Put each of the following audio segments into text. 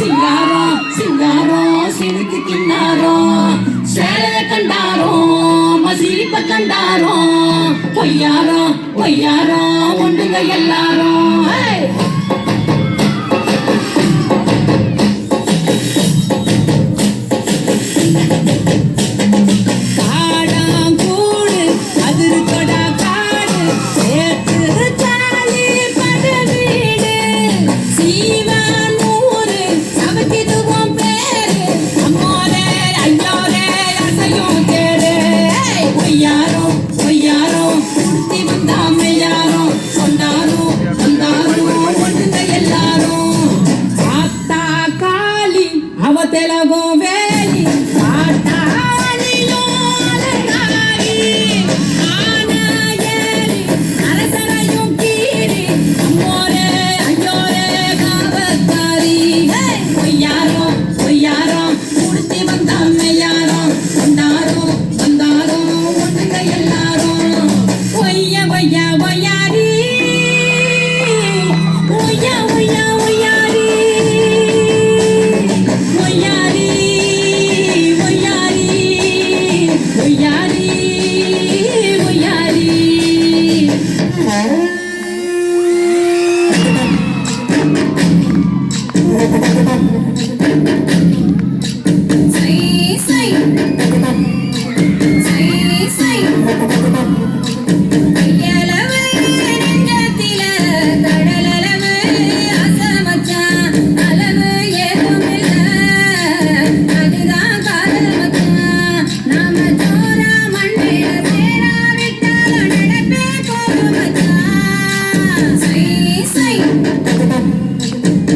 சிங்காரம் சிங்காரம் சிரித்து கிண்ணாரோ சேலை கண்டாரோ மசிரிப்ப கண்டாரோ பொய்யாரோ பொய்யாரோ ஒன்றுங்க எல்லாரும் తెలుగు వేలి పాటాలిలో అలగాలి ఆనాయేలి అరసరయం కీరి అమ్మోరే అయ్యోరే కావత్తారి పొయ్యారో పొయ్యారో ఉడితి வந்தாமே யாரோ வந்தாரோ வந்தாரோ ஒண்ணுங்க எல்லாரும் ஒய்ய ஒய்ய ஒய்யாரி ஒய்ய ஒய்ய ஒய்யாரி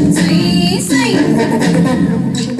Say, say.